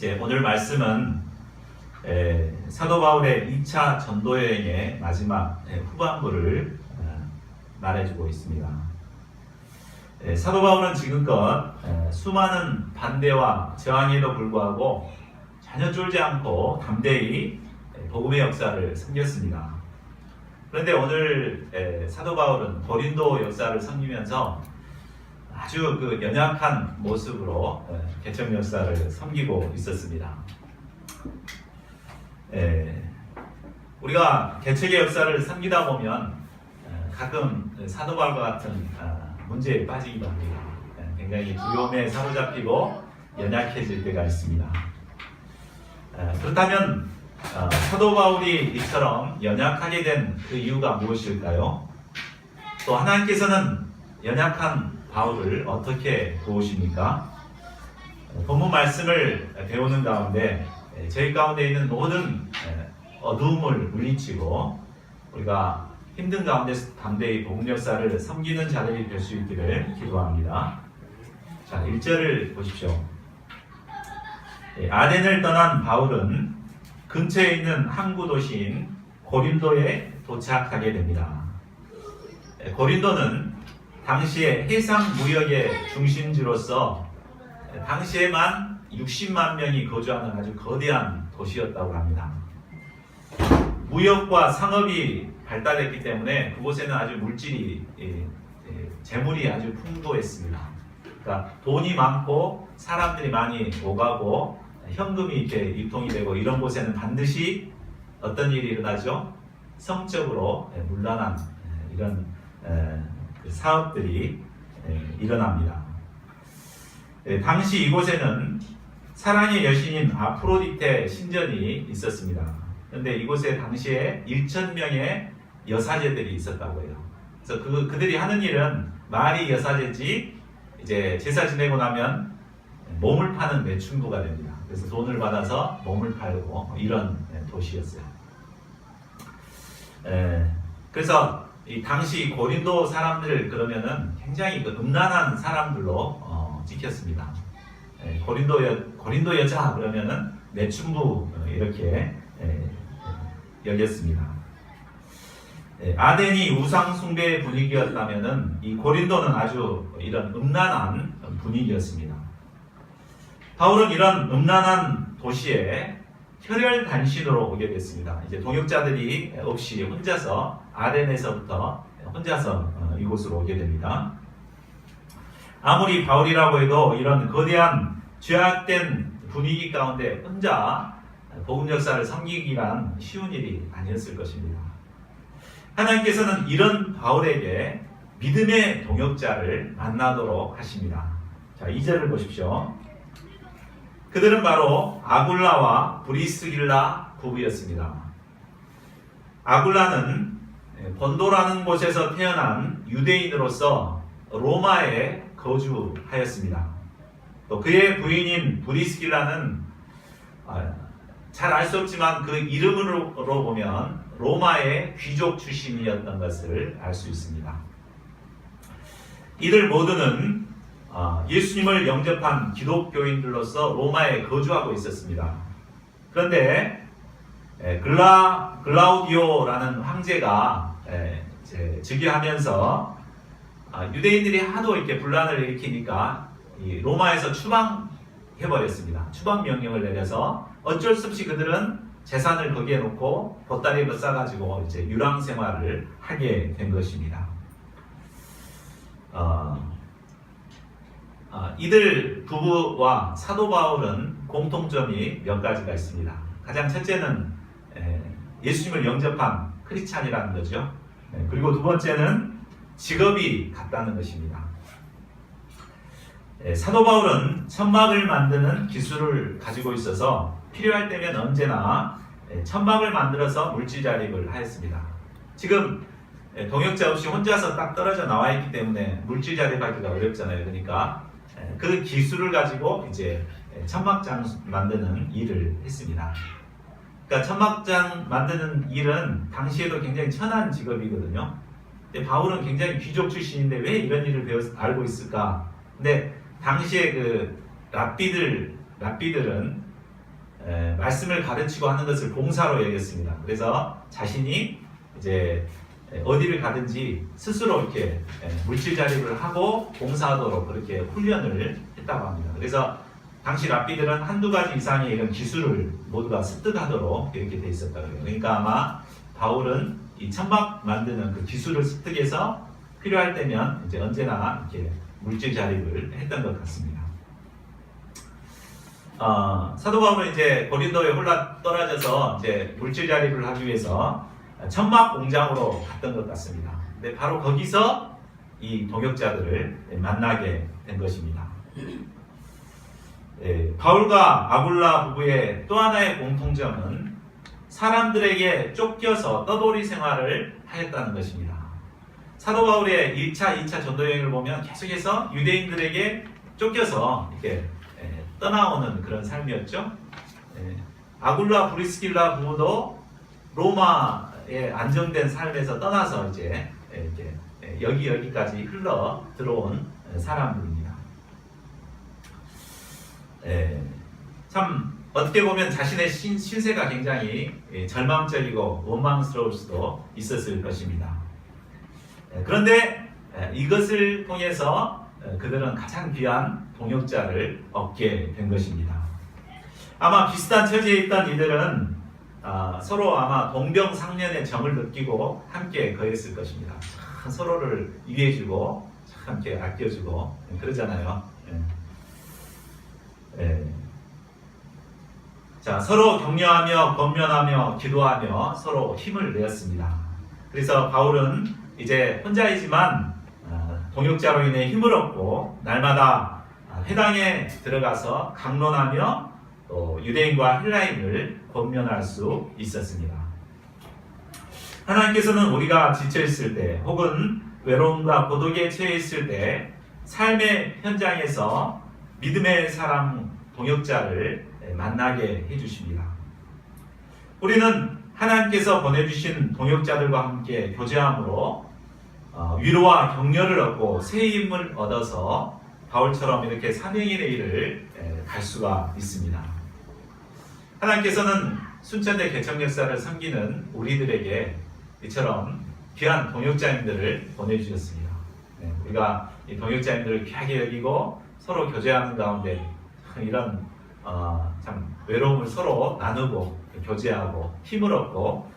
이제 오늘 말씀은 사도 바울의 2차 전도 여행의 마지막 후반부를 말해주고 있습니다. 사도 바울은 지금껏 수많은 반대와 저항에도 불구하고 전혀 쫄지 않고 담대히 복음의 역사를 섬겼습니다. 그런데 오늘 사도 바울은 고린도 역사를 섬기면서 아주 그 연약한 모습으로 개척 역사를 섬기고 있었습니다. 우리가 개척의 역사를 섬기다 보면 가끔 사도 바울과 같은 문제에 빠지기도 합니다. 굉장히 두려움에 사로잡히고 연약해질 때가 있습니다. 그렇다면 사도 바울이 이처럼 연약하게 된 그 이유가 무엇일까요? 또 하나님께서는 연약한 바울을 어떻게 도우십니까? 본문 말씀을 배우는 가운데 저희 가운데 있는 모든 어두움을 물리치고 우리가 힘든 가운데서 담대히 복음 역사를 섬기는 자들이 될 수 있기를 기도합니다. 자, 1절을 보십시오. 아덴을 떠난 바울은 근처에 있는 항구 도시인 고린도에 도착하게 됩니다. 고린도는 당시의 해상 무역의 중심지로서 당시에만 60만 명이 거주하는 아주 거대한 도시였다고 합니다. 무역과 상업이 발달했기 때문에 그곳에는 아주 물질이 재물이 아주 풍부했습니다. 그러니까 돈이 많고 사람들이 많이 오가고 현금이 이렇게 유통이 되고 이런 곳에는 반드시 어떤 일이 일어나죠? 성적으로 문란한 이런 사업들이 일어납니다. 당시 이곳에는 사랑의 여신인 아프로디테 신전이 있었습니다. 그런데 이곳에 당시에 1,000명의 여사제들이 있었다고 해요. 그래서 그들이 하는 일은 말이 여사제지 이제 제사 지내고 나면 몸을 파는 매춘부가 됩니다. 그래서 돈을 받아서 몸을 팔고 이런 도시였어요. 그래서 이 당시 고린도 사람들 그러면은 굉장히 음란한 사람들로 찍혔습니다. 고린도 여자 그러면은 매춘부 이렇게 여겼습니다. 아덴이 우상 숭배의 분위기였다면은 이 고린도는 아주 이런 음란한 분위기였습니다. 바울은 이런 음란한 도시에 혈혈단신으로 오게 됐습니다. 이제 동역자들이 없이 혼자서 아덴에서부터 혼자서 이곳으로 오게 됩니다. 아무리 바울이라고 해도 이런 거대한 죄악된 분위기 가운데 혼자 복음 역사를 섬기기란 쉬운 일이 아니었을 것입니다. 하나님께서는 이런 바울에게 믿음의 동역자를 만나도록 하십니다. 자, 2절을 보십시오. 그들은 바로 아굴라와 브리스길라 부부였습니다. 아굴라는 본도라는 곳에서 태어난 유대인으로서 로마에 거주하였습니다. 또 그의 부인인 브리스길라는 잘 알 수 없지만 그 이름으로 보면 로마의 귀족 출신이었던 것을 알 수 있습니다. 이들 모두는 예수님을 영접한 기독교인들로서 로마에 거주하고 있었습니다. 그런데 글라우디오라는 황제가 즉위하면서 유대인들이 하도 이렇게 분란을 일으키니까 로마에서 추방해버렸습니다. 추방 명령을 내려서 어쩔 수 없이 그들은 재산을 거기에 놓고 보따리로 싸가지고 이제 유랑 생활을 하게 된 것입니다. 이들 부부와 사도 바울은 공통점이 몇 가지가 있습니다. 가장 첫째는 예수님을 영접한 크리스찬이라는 거죠. 그리고 두 번째는 직업이 같다는 것입니다. 사도 바울은 천막을 만드는 기술을 가지고 있어서 필요할 때면 언제나 천막을 만들어서 물질 자립을 하였습니다. 지금 동역자 없이 혼자서 딱 떨어져 나와 있기 때문에 물질 자립하기가 어렵잖아요. 그러니까 그 기술을 가지고 이제 천막장 만드는 일을 했습니다. 그러니까 천막장 만드는 일은 당시에도 굉장히 천한 직업이거든요. 근데 바울은 굉장히 귀족 출신인데 왜 이런 일을 알고 있을까? 근데 당시에 그 랍비들은 말씀을 가르치고 하는 것을 봉사로 여겼습니다. 그래서 자신이 이제 어디를 가든지 스스로 이렇게 물질 자립을 하고 봉사하도록 그렇게 훈련을 했다고 합니다. 그래서 당시 랍비들은 한두 가지 이상의 이런 기술을 모두가 습득하도록 이렇게 돼 있었다고 해요. 그러니까 아마 바울은 이 천막 만드는 그 기술을 습득해서 필요할 때면 이제 언제나 이렇게 물질 자립을 했던 것 같습니다. 사도 바울은 이제 고린도에 홀라 떨어져서 이제 물질 자립을 하기 위해서 천막 공장으로 갔던 것 같습니다. 근데 바로 거기서 이 동역자들을 만나게 된 것입니다. 바울과 아굴라 부부의 또 하나의 공통점은 사람들에게 쫓겨서 떠돌이 생활을 하였다는 것입니다. 사도 바울의 1차, 2차 전도 여행을 보면 계속해서 유대인들에게 쫓겨서 이렇게 떠나오는 그런 삶이었죠. 아굴라 브리스길라 부부도 로마의 안정된 삶에서 떠나서 이제 여기까지 흘러 들어온 사람들입니다. 참 어떻게 보면 자신의 신세가 굉장히 절망적이고 원망스러울 수도 있었을 것입니다. 그런데 이것을 통해서 그들은 가장 귀한 동역자를 얻게 된 것입니다. 아마 비슷한 처지에 있던 이들은 서로 아마 동병상련의 정을 느끼고 함께 거했을 것입니다. 참 서로를 이해해주고 참 함께 아껴주고 그러잖아요. 자, 서로 격려하며 권면하며 기도하며 서로 힘을 내었습니다. 그래서 바울은 이제 혼자이지만 동역자로 인해 힘을 얻고 날마다 회당에 들어가서 강론하며 또 유대인과 헬라인을 권면할 수 있었습니다. 하나님께서는 우리가 지쳐있을 때 혹은 외로움과 고독에 처해 있을 때 삶의 현장에서 믿음의 사람 동역자를 만나게 해주십니다. 우리는 하나님께서 보내주신 동역자들과 함께 교제함으로 위로와 격려를 얻고 새 힘을 얻어서 바울처럼 이렇게 사명인의 일을 갈 수가 있습니다. 하나님께서는 순천대 개척 역사를 섬기는 우리들에게 이처럼 귀한 동역자님들을 보내주셨습니다. 우리가 이 동역자님들을 귀하게 여기고 서로 교제하는 가운데 이런 참 외로움을 서로 나누고 교제하고 힘을 얻고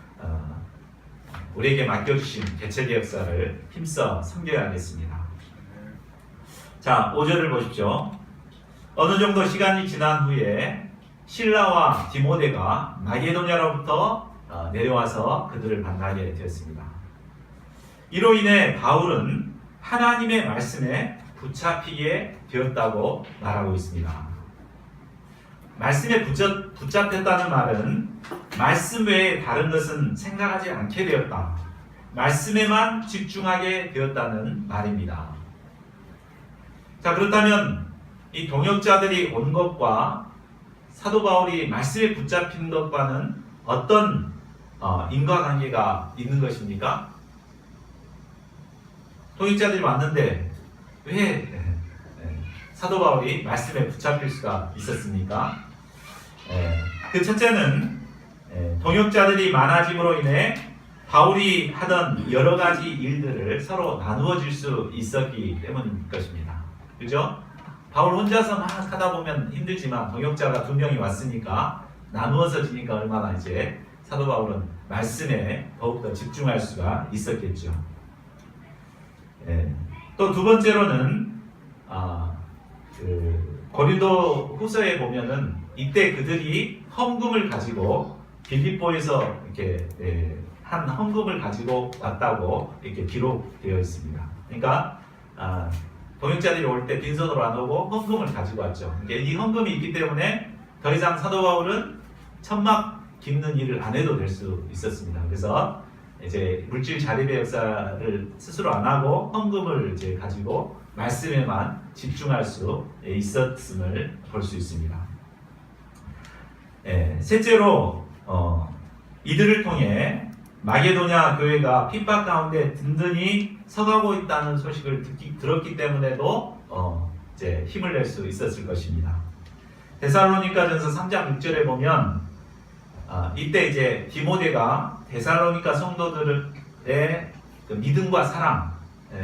우리에게 맡겨주신 개척의 역사를 힘써 섬겨야겠습니다. 자, 5절을 보십시오. 어느 정도 시간이 지난 후에 실라와 디모데가 마게도냐로부터 내려와서 그들을 만나게 되었습니다. 이로 인해 바울은 하나님의 말씀에 붙잡히게 되었다고 말하고 있습니다. 말씀에 붙잡혔다는 말은 말씀 외에 다른 것은 생각하지 않게 되었다. 말씀에만 집중하게 되었다는 말입니다. 자, 그렇다면 이 동역자들이 온 것과 사도 바울이 말씀에 붙잡힌 것과는 어떤 인과관계가 있는 것입니까? 동역자들이 왔는데 왜 사도 바울이 말씀에 붙잡힐 수가 있었습니까? 그 첫째는 동역자들이 많아짐으로 인해 바울이 하던 여러 가지 일들을 서로 나누어 줄 수 있었기 때문일 것입니다. 그죠? 바울 혼자서 막 하다 보면 힘들지만 동역자가 2명이 왔으니까 나누어서 지니까 얼마나 이제 사도 바울은 말씀에 더욱더 집중할 수가 있었겠죠. 또 두 번째로는 고린도 후서에 보면은 이때 그들이 헌금을 가지고 빌립보에서 이렇게 한 헌금을 가지고 왔다고 이렇게 기록되어 있습니다. 그러니까 동역자들이 올 때 빈손으로 안 오고 헌금을 가지고 왔죠. 이 헌금이 있기 때문에 더 이상 사도 바울은 천막 깁는 일을 안 해도 될 수 있었습니다. 그래서 이제 물질 자립의 역사를 스스로 안 하고 헌금을 이제 가지고 말씀에만 집중할 수 있었음을 볼 수 있습니다. 셋째로 이들을 통해 마게도냐 교회가 핍박 가운데 든든히 서가고 있다는 소식을 들었기 때문에도 이제 힘을 낼 수 있었을 것입니다. 데살로니가전서 3장 6절에 보면 이때 이제 디모데가 데살로니가 성도들의 그 믿음과 사랑,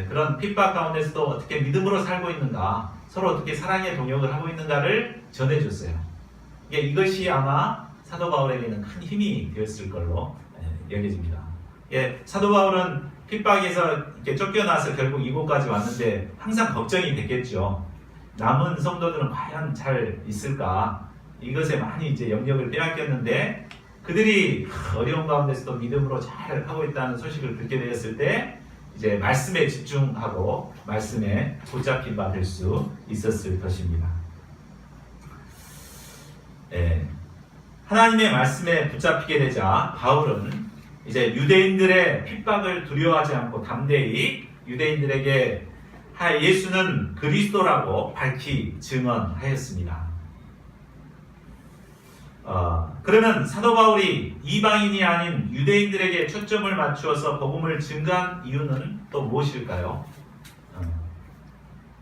그런 핍박 가운데서도 어떻게 믿음으로 살고 있는가, 서로 어떻게 사랑의 동역을 하고 있는가를 전해줬어요. 이것이 아마 사도 바울에게는 큰 힘이 되었을 걸로 여겨집니다. 사도 바울은 핍박에서 이렇게 쫓겨나서 결국 이곳까지 왔는데 항상 걱정이 됐겠죠. 남은 성도들은 과연 잘 있을까? 이것에 많이 이제 영역을 빼앗겼는데 그들이 어려운 가운데서도 믿음으로 잘 하고 있다는 소식을 듣게 되었을 때 이제 말씀에 집중하고 말씀에 붙잡힌 바 될 수 있었을 것입니다. 하나님의 말씀에 붙잡히게 되자 바울은 이제 유대인들의 핍박을 두려워하지 않고 담대히 유대인들에게 예수는 그리스도라고 밝히 증언하였습니다. 그러면 사도 바울이 이방인이 아닌 유대인들에게 초점을 맞추어서 복음을 증거한 이유는 또 무엇일까요?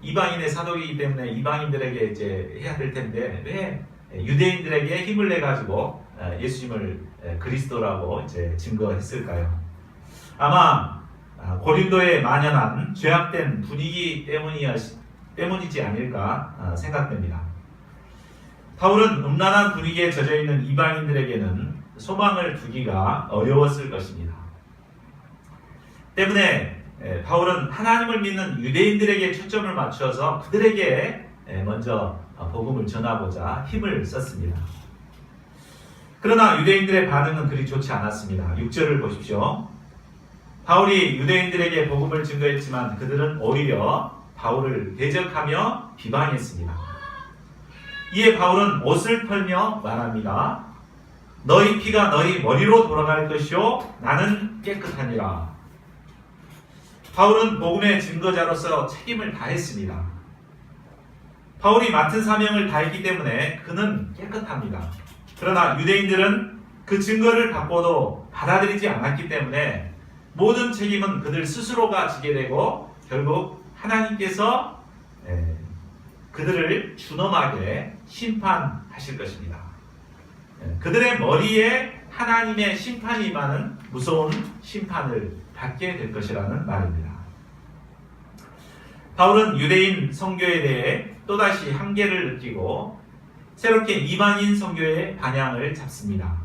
이방인의 사도이기 때문에 이방인들에게 이제 해야 될 텐데 왜 유대인들에게 힘을 내 가지고 예수님을 그리스도라고 이제 증거했을까요? 아마 고린도에 만연한 죄악된 분위기 때문이지 않을까 생각됩니다. 바울은 음란한 분위기에 젖어 있는 이방인들에게는 소망을 두기가 어려웠을 것입니다. 때문에 바울은 하나님을 믿는 유대인들에게 초점을 맞춰서 그들에게 먼저 복음을 전하고자 힘을 썼습니다. 그러나 유대인들의 반응은 그리 좋지 않았습니다. 6절을 보십시오. 바울이 유대인들에게 복음을 증거했지만 그들은 오히려 바울을 대적하며 비방했습니다. 이에 바울은 옷을 털며 말합니다. 너희 피가 너희 머리로 돌아갈 것이요 나는 깨끗하니라. 바울은 복음의 증거자로서 책임을 다했습니다. 바울이 맡은 사명을 다했기 때문에 그는 깨끗합니다. 그러나 유대인들은 그 증거를 받고도 받아들이지 않았기 때문에 모든 책임은 그들 스스로가 지게 되고 결국 하나님께서 그들을 준엄하게 심판하실 것입니다. 그들의 머리에 하나님의 심판이 임하는 무서운 심판을 받게 될 것이라는 말입니다. 바울은 유대인 선교에 대해 또다시 한계를 느끼고 새롭게 이방인 선교의 방향을 잡습니다.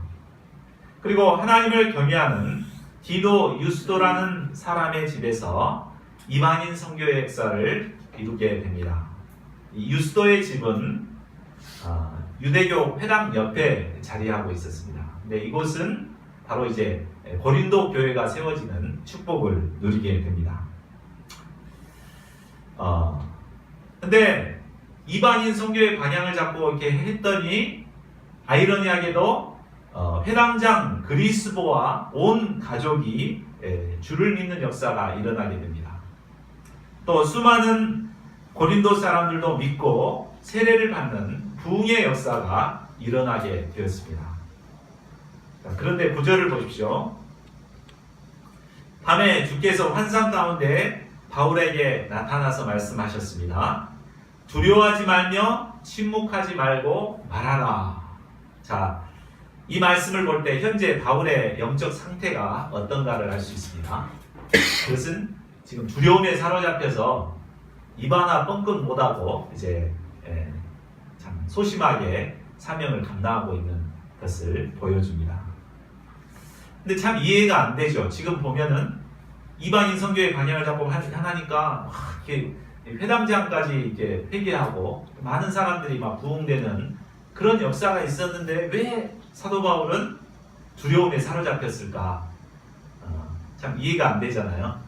그리고 하나님을 경외하는 디도 유스도라는 사람의 집에서 이방인 선교의 역사를 이루게 됩니다. 유스도의 집은 유대교 회당 옆에 자리하고 있었습니다. 근데 이곳은 바로 이제 고린도 교회가 세워지는 축복을 누리게 됩니다. 근데 이방인 선교의 방향을 잡고 이렇게 했더니 아이러니하게도 회당장 그리스보와 온 가족이 주를 믿는 역사가 일어나게 됩니다. 또 수많은 고린도 사람들도 믿고 세례를 받는 부흥의 역사가 일어나게 되었습니다. 그런데 9절을 보십시오. 밤에 주께서 환상 가운데 바울에게 나타나서 말씀하셨습니다. 두려워하지 말며 침묵하지 말고 말하라. 자, 이 말씀을 볼 때 현재 바울의 영적 상태가 어떤가를 알 수 있습니다. 그것은 지금 두려움에 사로잡혀서 입 하나 뻥끗 못하고 이제 참 소심하게 사명을 감당하고 있는 것을 보여줍니다. 근데 참 이해가 안 되죠. 지금 보면은 이방인 선교의 방향을 잡고 하나니까 이렇게 회당장까지 이렇게 회개하고 많은 사람들이 막 부흥되는 그런 역사가 있었는데 왜 사도 바울은 두려움에 사로잡혔을까? 참 이해가 안 되잖아요.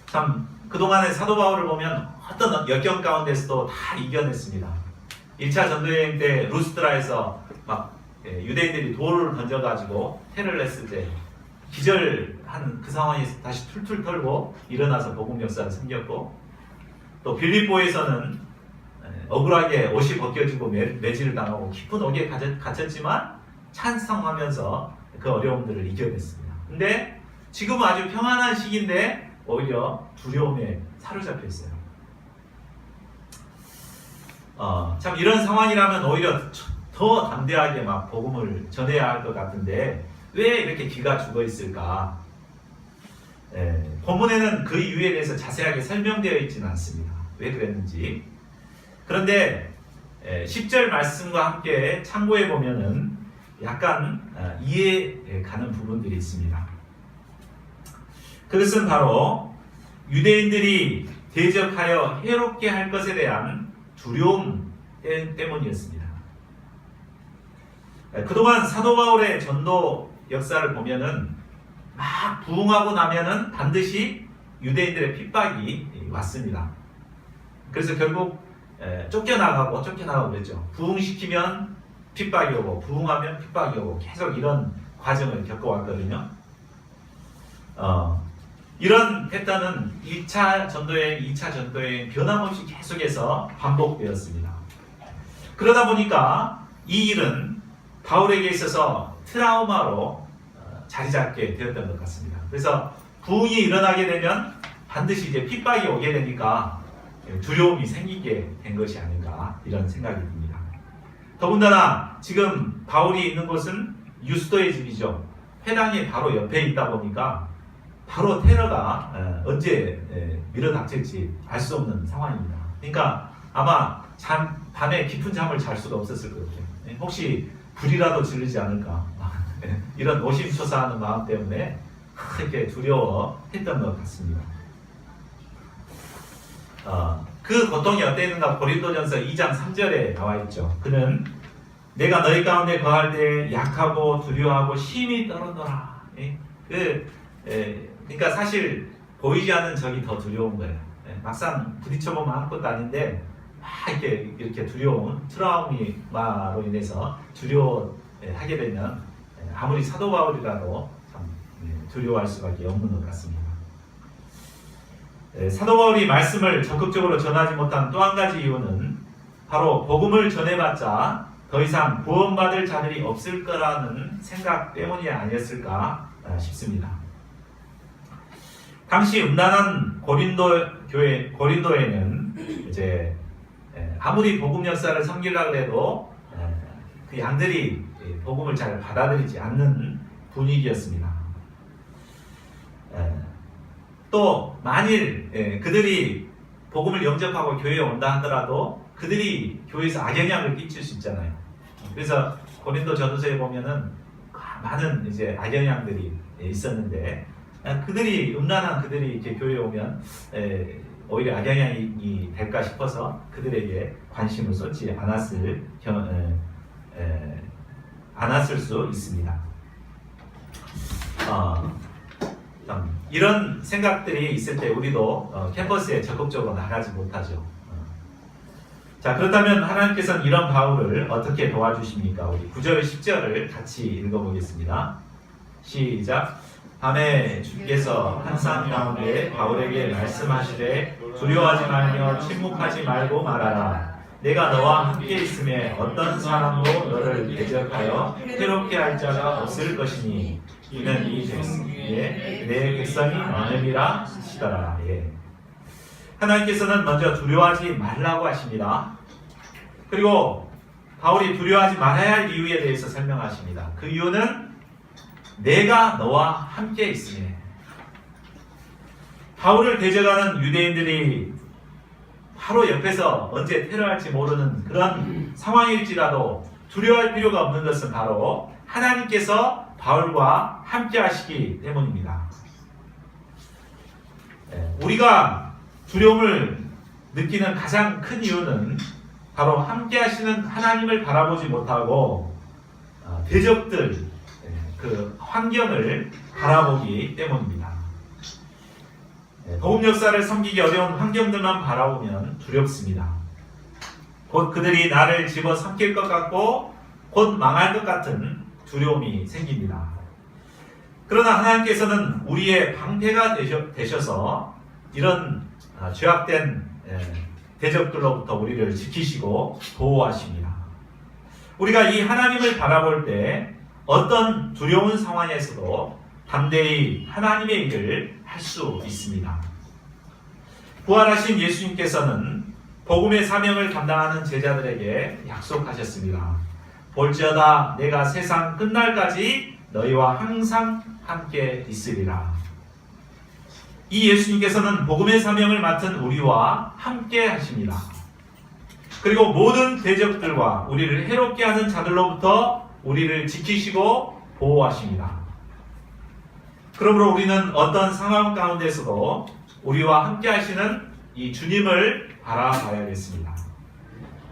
참 그동안의 사도 바울을 보면 어떤 역경 가운데서도 다 이겨냈습니다. 1차 전도여행 때 루스드라에서 막 유대인들이 돌을 던져가지고 테러를 했을 때 기절한 그 상황에서 다시 툴툴 털고 일어나서 복음 역사가 생겼고, 또 빌립보에서는 억울하게 옷이 벗겨지고 매질을 당하고 깊은 옥에 갇혔지만 찬성하면서 그 어려움들을 이겨냈습니다. 근데 지금은 아주 평안한 시기인데 오히려 두려움에 사로잡혀 있어요. 참 이런 상황이라면 오히려 더 담대하게 막 복음을 전해야 할 것 같은데 왜 이렇게 기가 죽어 있을까? 본문에는 그 이유에 대해서 자세하게 설명되어 있지는 않습니다. 왜 그랬는지. 그런데 10절 말씀과 함께 참고해 보면은 약간 이해 가는 부분들이 있습니다. 그것은 바로 유대인들이 대적하여 해롭게 할 것에 대한 두려움 때문이었습니다. 그동안 사도 바울의 전도 역사를 보면은 막 부흥하고 나면은 반드시 유대인들의 핍박이 왔습니다. 그래서 결국 쫓겨나가고 그랬죠. 부흥시키면 핍박이 오고 부흥하면 핍박이 오고 계속 이런 과정을 겪어왔거든요. 이런 패턴은 1차 전도여행, 2차 전도여행 변함없이 계속해서 반복되었습니다. 그러다 보니까 이 일은 바울에게 있어서 트라우마로 자리 잡게 되었던 것 같습니다. 그래서 부흥이 일어나게 되면 반드시 이제 핍박이 오게 되니까 두려움이 생기게 된 것이 아닌가 이런 생각이 듭니다. 더군다나 지금 바울이 있는 곳은 유스도의 집이죠. 회당이 바로 옆에 있다 보니까 바로 테러가 언제 밀어닥칠지 알 수 없는 상황입니다. 그러니까 아마 밤에 깊은 잠을 잘 수가 없었을 것 같아요. 혹시 불이라도 지르지 않을까 이런 노심초사하는 마음 때문에 그렇게 두려워했던 것 같습니다. 그 고통이 어땠는가 고린도전서 2장 3절에 나와 있죠. 그는 내가 너희 가운데 거할 때 약하고 두려워하고 심히 떨어더라. 그러니까 사실 보이지 않는 적이 더 두려운 거예요. 막상 부딪혀보면 아무것도 아닌데 막 이렇게 두려운 트라우마로 인해서 두려워하게 되면 아무리 사도 바울이라도 참 두려워할 수밖에 없는 것 같습니다. 사도 바울이 말씀을 적극적으로 전하지 못한 또 한 가지 이유는 바로 복음을 전해봤자 더 이상 구원받을 자들이 없을 거라는 생각 때문이 아니었을까 싶습니다. 당시 음란한 고린도에는 이제 아무리 복음 역사를 섬기려고 해도 그 양들이 복음을 잘 받아들이지 않는 분위기였습니다. 또 만일 그들이 복음을 영접하고 교회에 온다 하더라도 그들이 교회에서 악영향을 끼칠 수 있잖아요. 그래서 고린도 전서에 보면은 많은 이제 악영향들이 있었는데 음란한 그들이 이렇게 교회에 오면 오히려 악영향이 될까 싶어서 그들에게 관심을 쏟지 않았을 수 있습니다. 이런 생각들이 있을 때 우리도 캠퍼스에 적극적으로 나가지 못하죠. 자, 그렇다면 하나님께서는 이런 바울을 어떻게 도와주십니까? 우리 9절, 10절을 같이 읽어보겠습니다. 시작. 밤에 주께서 한 산 가운데 바울에게 말씀하시되 두려워하지 말며 침묵하지 말고 말하라. 내가 너와 함께 있음에 어떤 사람도 너를 대적하여 해롭게 할 자가 없을 것이니 이는 이 백성에 내 백성이 많음이라 하시더라. 하나님께서는 먼저 두려워하지 말라고 하십니다. 그리고 바울이 두려워하지 말아야 할 이유에 대해서 설명하십니다. 그 이유는 내가 너와 함께 있으니. 바울을 대적하는 유대인들이 바로 옆에서 언제 테러할지 모르는 그런 상황일지라도 두려워할 필요가 없는 것은 바로 하나님께서 바울과 함께 하시기 때문입니다. 우리가 두려움을 느끼는 가장 큰 이유는 바로 함께 하시는 하나님을 바라보지 못하고 대적들, 그 환경을 바라보기 때문입니다. 복음 역사를 섬기기 어려운 환경들만 바라보면 두렵습니다. 곧 그들이 나를 집어삼킬 것 같고 곧 망할 것 같은 두려움이 생깁니다. 그러나 하나님께서는 우리의 방패가 되셔서 이런 죄악된 대적들로부터 우리를 지키시고 보호하십니다. 우리가 이 하나님을 바라볼 때 어떤 두려운 상황에서도 담대히 하나님의 일을 할 수 있습니다. 부활하신 예수님께서는 복음의 사명을 감당하는 제자들에게 약속하셨습니다. 볼지어다 내가 세상 끝날까지 너희와 항상 함께 있으리라. 이 예수님께서는 복음의 사명을 맡은 우리와 함께 하십니다. 그리고 모든 대적들과 우리를 해롭게 하는 자들로부터 우리를 지키시고 보호하십니다. 그러므로 우리는 어떤 상황 가운데서도 우리와 함께 하시는 이 주님을 바라봐야겠습니다.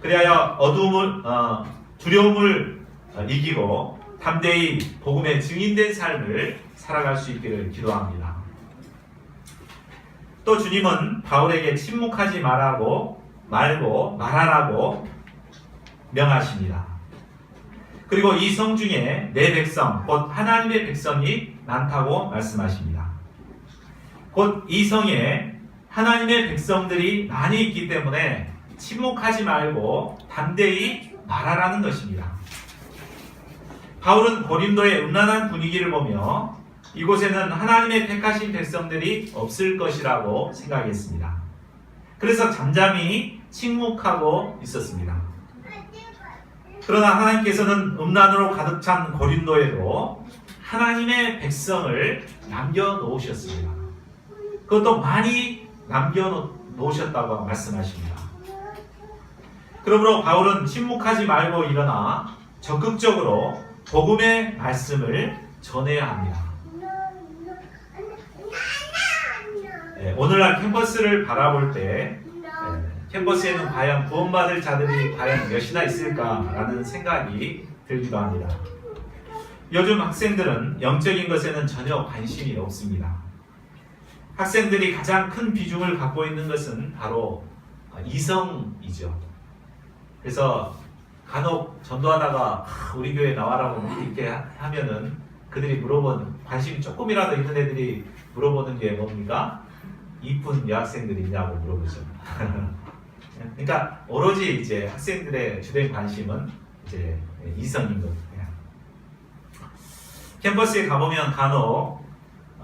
그리하여 두려움을 이기고 담대히 복음의 증인된 삶을 살아갈 수 있기를 기도합니다. 또 주님은 바울에게 침묵하지 말고 말하라고 명하십니다. 그리고 이 성 중에 내 백성, 곧 하나님의 백성이 많다고 말씀하십니다. 곧 이 성에 하나님의 백성들이 많이 있기 때문에 침묵하지 말고 담대히 말하라는 것입니다. 바울은 고린도의 음란한 분위기를 보며 이곳에는 하나님의 택하신 백성들이 없을 것이라고 생각했습니다. 그래서 잠잠히 침묵하고 있었습니다. 그러나 하나님께서는 음란으로 가득 찬 고린도에도 하나님의 백성을 남겨놓으셨습니다. 그것도 많이 남겨놓으셨다고 말씀하십니다. 그러므로 바울은 침묵하지 말고 일어나 적극적으로 복음의 말씀을 전해야 합니다. 오늘날 캠퍼스를 바라볼 때 캠퍼스에는 과연 구원받을 자들이 과연 몇이나 있을까라는 생각이 들기도 합니다. 요즘 학생들은 영적인 것에는 전혀 관심이 없습니다. 학생들이 가장 큰 비중을 갖고 있는 것은 바로 이성이죠. 그래서 간혹 전도하다가 우리 교회 나와라고 이렇게 하면은 그들이 관심이 조금이라도 있는 애들이 물어보는 게 뭡니까? 이쁜 여학생들이 있냐고 물어보죠. 그러니까 오로지 이제 학생들의 주된 관심은 이제 이성인 거예요. 캠퍼스에 가보면 간혹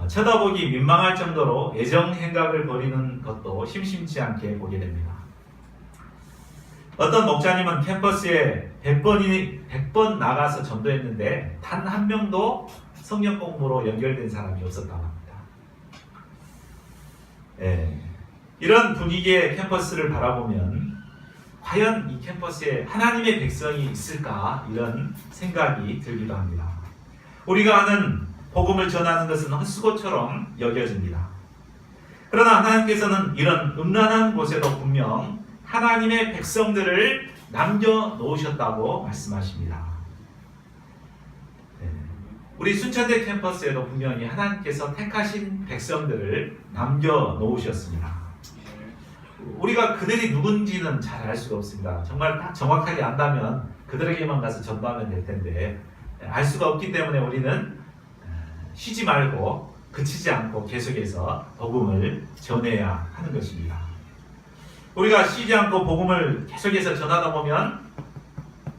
쳐다보기 민망할 정도로 애정 행각을 벌이는 것도 심심치 않게 보게 됩니다. 어떤 목사님은 캠퍼스에 100번 나가서 전도했는데 단 한 명도 성경 공부로 연결된 사람이 없었다고 합니다. 이런 분위기의 캠퍼스를 바라보면 과연 이 캠퍼스에 하나님의 백성이 있을까 이런 생각이 들기도 합니다. 우리가 하는 복음을 전하는 것은 헛수고처럼 여겨집니다. 그러나 하나님께서는 이런 음란한 곳에도 분명 하나님의 백성들을 남겨놓으셨다고 말씀하십니다. 우리 순천대 캠퍼스에도 분명히 하나님께서 택하신 백성들을 남겨놓으셨습니다. 우리가 그들이 누군지는 잘 알 수가 없습니다. 정말 딱 정확하게 안다면 그들에게만 가서 전도하면 될 텐데 알 수가 없기 때문에 우리는 쉬지 말고 그치지 않고 계속해서 복음을 전해야 하는 것입니다. 우리가 쉬지 않고 복음을 계속해서 전하다 보면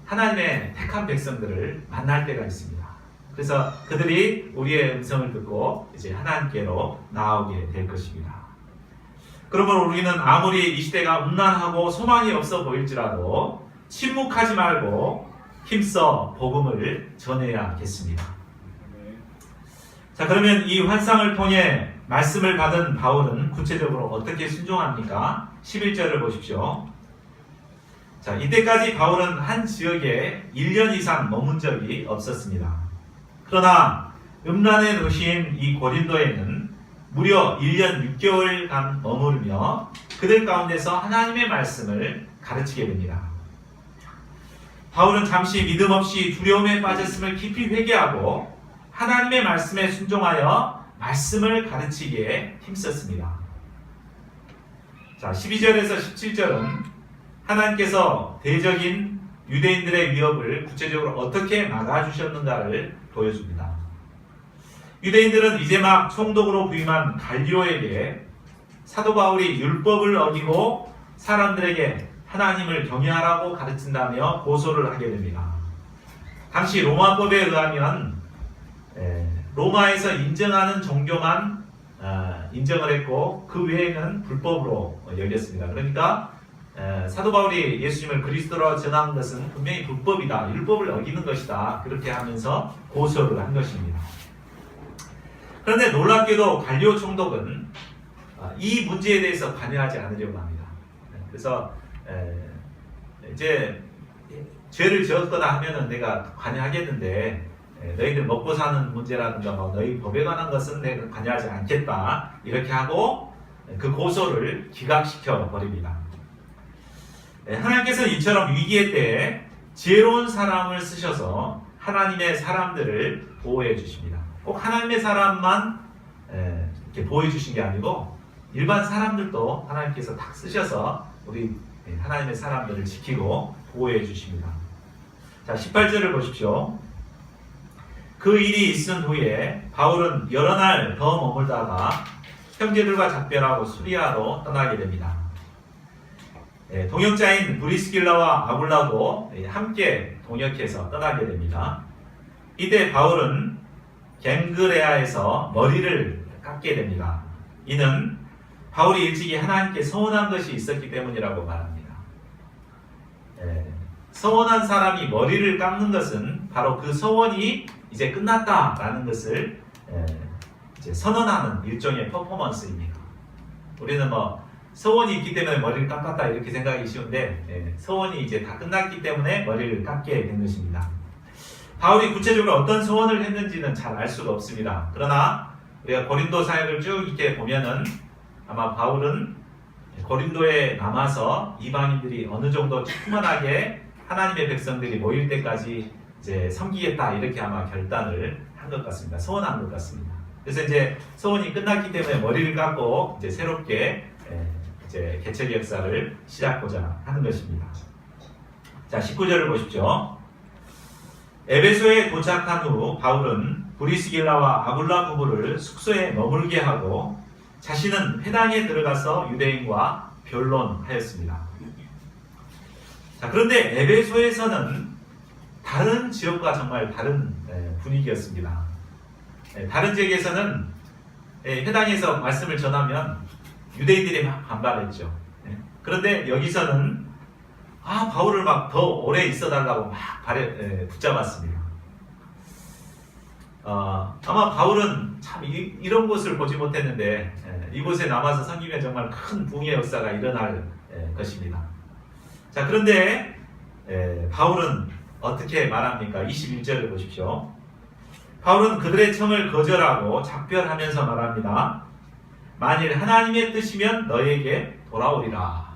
하나님의 택한 백성들을 만날 때가 있습니다. 그래서 그들이 우리의 음성을 듣고 이제 하나님께로 나아오게 될 것입니다. 그러므로 우리는 아무리 이 시대가 음란하고 소망이 없어 보일지라도 침묵하지 말고 힘써 복음을 전해야겠습니다. 자, 그러면 이 환상을 통해 말씀을 받은 바울은 구체적으로 어떻게 순종합니까? 11절을 보십시오. 자, 이때까지 바울은 한 지역에 1년 이상 머문 적이 없었습니다. 그러나 음란의 도시인 이 고린도에는 무려 1년 6개월간 머무르며 그들 가운데서 하나님의 말씀을 가르치게 됩니다. 바울은 잠시 믿음 없이 두려움에 빠졌음을 깊이 회개하고 하나님의 말씀에 순종하여 말씀을 가르치기에 힘썼습니다. 자, 12절에서 17절은 하나님께서 대적인 유대인들의 위협을 구체적으로 어떻게 막아주셨는가를 보여줍니다. 유대인들은 이제 막 총독으로 부임한 갈리오에게 사도 바울이 율법을 어기고 사람들에게 하나님을 경외하라고 가르친다며 고소를 하게 됩니다. 당시 로마법에 의하면 로마에서 인정하는 종교만 인정을 했고 그 외에는 불법으로 열렸습니다. 그러니까 사도 바울이 예수님을 그리스도로 전한 것은 분명히 불법이다, 율법을 어기는 것이다, 그렇게 하면서 고소를 한 것입니다. 그런데 놀랍게도 갈리오 총독은 이 문제에 대해서 관여하지 않으려고 합니다. 그래서 이제 죄를 지었거나 하면은 내가 관여하겠는데 너희들 먹고 사는 문제라든가 뭐 너희 법에 관한 것은 내가 관여하지 않겠다, 이렇게 하고 그 고소를 기각시켜 버립니다. 하나님께서는 이처럼 위기의 때에 지혜로운 사람을 쓰셔서 하나님의 사람들을 보호해 주십니다. 꼭 하나님의 사람만 이렇게 보호해 주신 게 아니고 일반 사람들도 하나님께서 딱 쓰셔서 우리 하나님의 사람들을 지키고 보호해 주십니다. 자, 18절을 보십시오. 그 일이 있은 후에 바울은 여러 날 더 머물다가 형제들과 작별하고 수리아로 떠나게 됩니다. 동역자인 브리스길라와 아굴라도 함께 동역해서 떠나게 됩니다. 이때 바울은 갱그레아에서 머리를 깎게 됩니다. 이는 바울이 일찍이 하나님께 서원한 것이 있었기 때문이라고 말합니다. 서원한 사람이 머리를 깎는 것은 바로 그 서원이 이제 끝났다라는 것을 이제 선언하는 일종의 퍼포먼스입니다. 우리는 뭐 서원이 있기 때문에 머리를 깎았다 이렇게 생각하기 쉬운데 서원이 이제 다 끝났기 때문에 머리를 깎게 된 것입니다. 바울이 구체적으로 어떤 서원을 했는지는 잘 알 수가 없습니다. 그러나 우리가 고린도 사역을 쭉 이렇게 보면은 아마 바울은 고린도에 남아서 이방인들이 어느 정도 충만하게 하나님의 백성들이 모일 때까지 이제 섬기겠다, 이렇게 아마 결단을 한 것 같습니다. 서원한 것 같습니다. 그래서 이제 서원이 끝났기 때문에 머리를 깎고 이제 새롭게 이제 개척 역사를 시작하고자 하는 것입니다. 자, 19절을 보십시오. 에베소에 도착한 후 바울은 브리스길라와 아굴라 부부를 숙소에 머물게 하고 자신은 회당에 들어가서 유대인과 변론하였습니다. 자, 그런데 에베소에서는 다른 지역과 정말 다른 분위기였습니다. 다른 지역에서는 회당에서 말씀을 전하면 유대인들이 막 반발했죠. 그런데 여기서는 바울을 막 더 오래 있어달라고 막 붙잡았습니다. 아마 바울은 참 이런 곳을 보지 못했는데 이곳에 남아서 섬기면 정말 큰 부흥의 역사가 일어날 것입니다. 자, 그런데 바울은 어떻게 말합니까? 21절을 보십시오. 바울은 그들의 청을 거절하고 작별하면서 말합니다. 만일 하나님의 뜻이면 너에게 돌아오리라.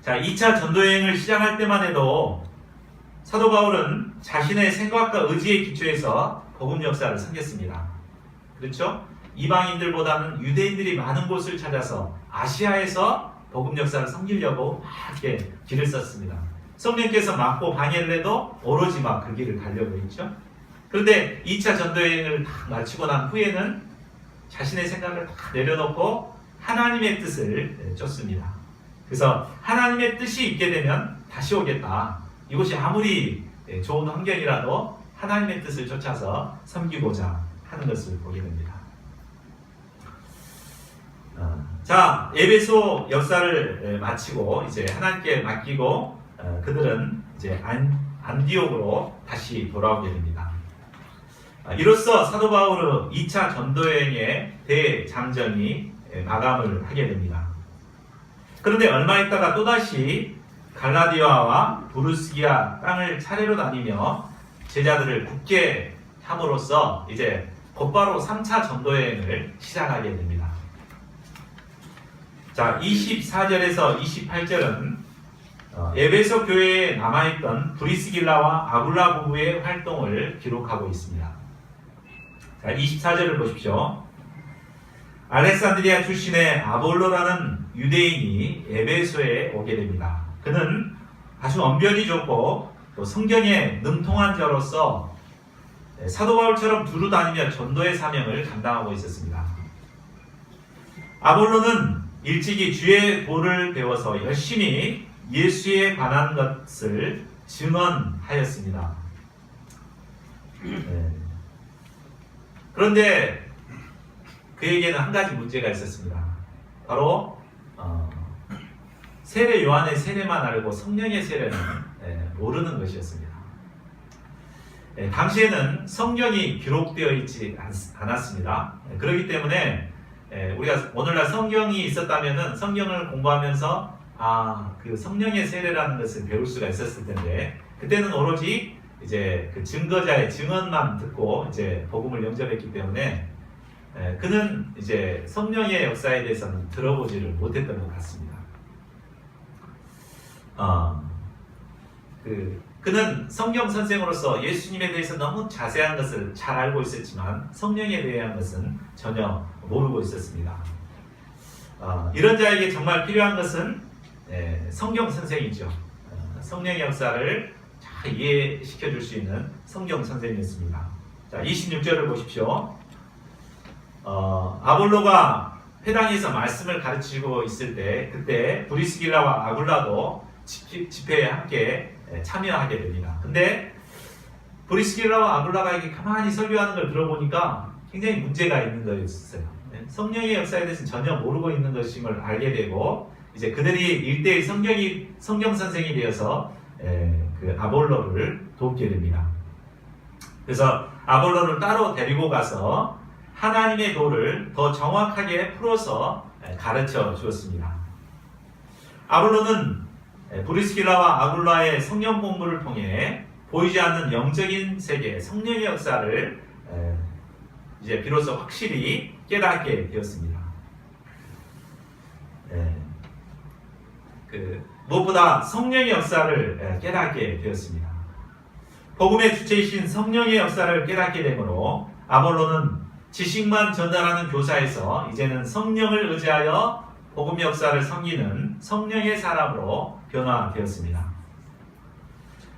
자, 2차 전도여행을 시작할 때만 해도 사도 바울은 자신의 생각과 의지의 기초에서 복음 역사를 섬겼습니다. 그렇죠? 이방인들보다는 유대인들이 많은 곳을 찾아서 아시아에서 복음 역사를 섬기려고 막 이렇게 길을 썼습니다. 성령께서 막고 방해를 해도 오로지 막 그 길을 가려고 했죠. 그런데 2차 전도여행을 다 마치고 난 후에는 자신의 생각을 다 내려놓고 하나님의 뜻을 쫓습니다. 그래서 하나님의 뜻이 있게 되면 다시 오겠다. 이곳이 아무리 좋은 환경이라도 하나님의 뜻을 쫓아서 섬기고자 하는 것을 보게 됩니다. 자, 에베소 역사를 마치고 이제 하나님께 맡기고 그들은 이제 안디옥으로 다시 돌아오게 됩니다. 이로써 사도 바울의 2차 전도여행의 대장정이 마감을 하게 됩니다. 그런데 얼마 있다가 또다시 갈라디아와 부르스기아 땅을 차례로 다니며 제자들을 굳게 함으로써 이제 곧바로 3차 전도여행을 시작하게 됩니다. 자, 24절에서 28절은 에베소 교회에 남아있던 브리스길라와 아굴라 부부의 활동을 기록하고 있습니다. 자, 24절을 보십시오. 알렉산드리아 출신의 아볼로라는 유대인이 에베소에 오게 됩니다. 그는 아주 언변이 좋고 또 성경에 능통한 자로서 사도 바울처럼 두루 다니며 전도의 사명을 감당하고 있었습니다. 아볼로는 일찍이 주의 도를 배워서 열심히 예수에 관한 것을 증언하였습니다. 그런데 그에게는 한 가지 문제가 있었습니다. 바로 세례 요한의 세례만 알고 성령의 세례는 모르는 것이었습니다. 당시에는 성경이 기록되어 있지 않았습니다. 그렇기 때문에 우리가 오늘날 성경이 있었다면은 성경을 공부하면서 그 성령의 세례라는 것을 배울 수가 있었을 텐데, 그때는 오로지 이제 그 증거자의 증언만 듣고 이제 복음을 영접했기 때문에 그는 이제 성령의 역사에 대해서는 들어보지를 못했던 것 같습니다. 그는 성경 선생으로서 예수님에 대해서 너무 자세한 것을 잘 알고 있었지만 성령에 대한 것은 전혀 모르고 있었습니다. 이런 자에게 정말 필요한 것은 성경 선생이죠. 성령의 역사를 잘 이해시켜 줄 수 있는 성경 선생이었습니다. 자, 26절을 보십시오. 아볼로가 회당에서 말씀을 가르치고 있을 때, 그때 브리스길라와 아굴라도 집회에 함께 참여하게 됩니다. 근데 브리스길라와 아굴라가 이렇게 가만히 설교하는 걸 들어보니까 굉장히 문제가 있는 거였어요. 성령의 역사에 대해서는 전혀 모르고 있는 것임을 알게 되고, 이제 그들이 1대1 성경 선생이 되어서 그 아볼로를 돕게 됩니다. 그래서 아볼로를 따로 데리고 가서 하나님의 도를 더 정확하게 풀어서 가르쳐 주었습니다. 아볼로는 브리스길라와 아굴라의 성령 공부를 통해 보이지 않는 영적인 세계, 성령의 역사를 이제 비로소 확실히 깨닫게 되었습니다. 무엇보다 성령의 역사를 깨닫게 되었습니다. 복음의 주체이신 성령의 역사를 깨닫게 되므로 아볼로는 지식만 전달하는 교사에서 이제는 성령을 의지하여 복음 역사를 섬기는 성령의 사람으로 변화되었습니다.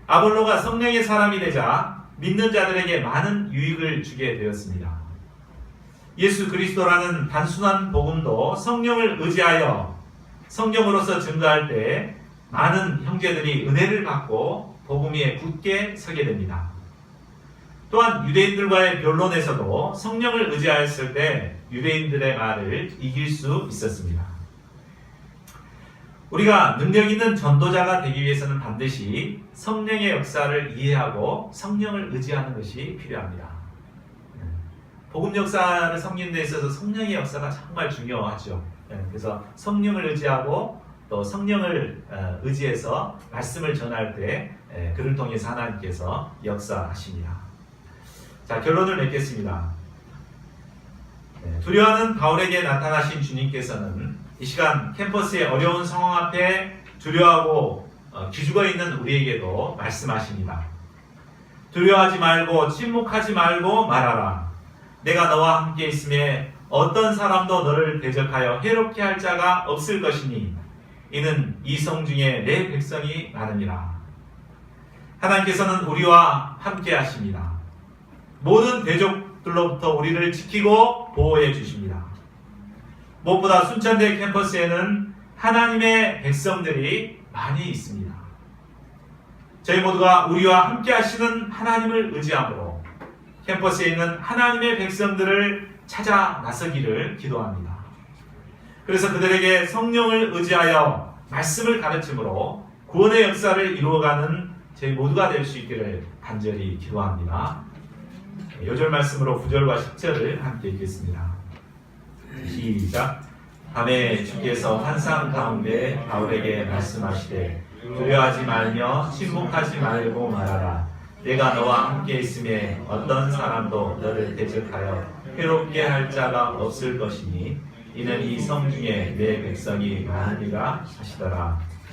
아볼로가 성령의 사람이 되자 믿는 자들에게 많은 유익을 주게 되었습니다. 예수 그리스도라는 단순한 복음도 성령을 의지하여 성경으로서 증거할 때 많은 형제들이 은혜를 받고 복음 위에 굳게 서게 됩니다. 또한 유대인들과의 변론에서도 성령을 의지하였을 때 유대인들의 말을 이길 수 있었습니다. 우리가 능력 있는 전도자가 되기 위해서는 반드시 성령의 역사를 이해하고 성령을 의지하는 것이 필요합니다. 복음 역사를 섬기는 데 있어서 성령의 역사가 정말 중요하죠. 그래서 성령을 의지하고 또 성령을 의지해서 말씀을 전할 때 그를 통해서 하나님께서 역사하십니다. 자, 결론을 맺겠습니다. 두려워하는 바울에게 나타나신 주님께서는 이 시간 캠퍼스의 어려운 상황 앞에 두려워하고 기죽어 있는 우리에게도 말씀하십니다. 두려워하지 말고 침묵하지 말고 말하라. 내가 너와 함께 있음에 어떤 사람도 너를 대적하여 해롭게 할 자가 없을 것이니 이는 이성 중에 내 백성이 많으니라. 하나님께서는 우리와 함께 하십니다. 모든 대적들로부터 우리를 지키고 보호해 주십니다. 무엇보다 순천대 캠퍼스에는 하나님의 백성들이 많이 있습니다. 저희 모두가 우리와 함께 하시는 하나님을 의지함으로 캠퍼스에 있는 하나님의 백성들을 찾아 나서기를 기도합니다. 그래서 그들에게 성령을 의지하여 말씀을 가르침으로 구원의 역사를 이루어가는 저희 모두가 될 수 있기를 간절히 기도합니다. 요절 말씀으로 9절과 10절을 함께 읽겠습니다. 시작. 밤에 주께서 환상 가운데 바울에게 말씀하시되 두려워하지 말며 침묵하지 말고 말하라. 내가 너와 함께 있음에 어떤 사람도 너를 대적하여 해롭게 할 자가 없을 것이니 이는 이 성 중에 내 백성이 많으리라 하시더라.